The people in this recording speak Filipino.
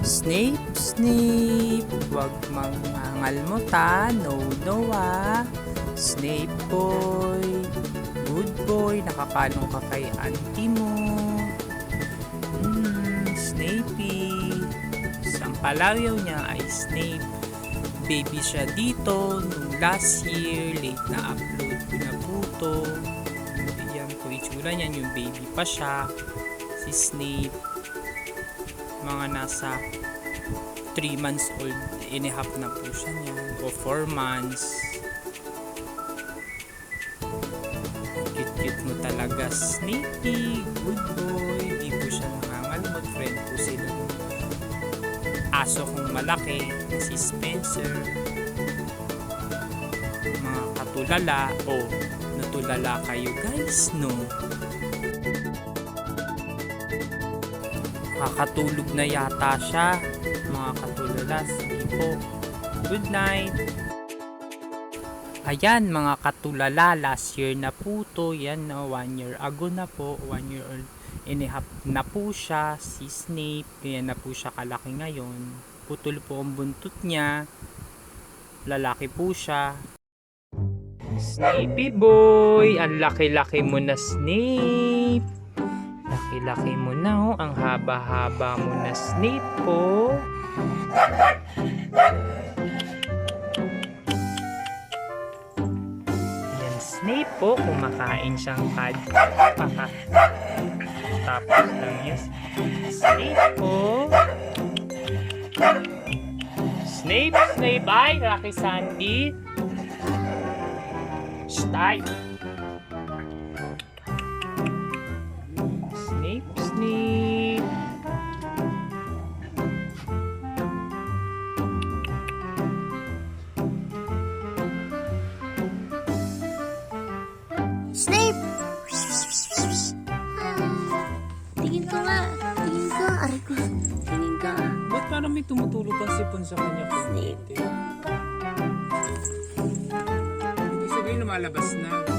Snape, Snape, wag mangangalmutan, no, no ah. Snape boy, good boy, nakakalong ka kay auntie mo. Snapey, isang palayaw niya ay Snape. Baby siya dito nung last year, late na upload ko na po to. Yan po itsura niyan, yung baby pa siya, si Snape. Mga nasa 3 months old, inihap na po siya niyan, o 4 months. Cute mo talaga, Snapey, good boy. Di po siya nangangalmot, friend po sila. Aso kong malaki, si Spencer. Mga katulala, natulala kayo guys, no? Kakatulog na yata siya, mga katulala. Sige po, good night. Ayan mga katulala, last year na po to, yan no, 1 year ago na po, 1 year old inihap na po siya, si Snape, kaya na po siya kalaki ngayon. Putol po ang buntot niya, lalaki po siya. Snapey boy, ang laki-laki mo na Snape. Laki-laki mo na ang haba-haba mo na Snape po. Snape po, kumakain siyang tapos lang yes. Snape po. Snape, ay, Rocky Sandy. Stay. Snape. Snape! Tingin ka nga. Aray ko. Tingin ka. Ba't parang may tumutulog ang sipon sa kanya? Snape. Ibig sabihin lumalabas na.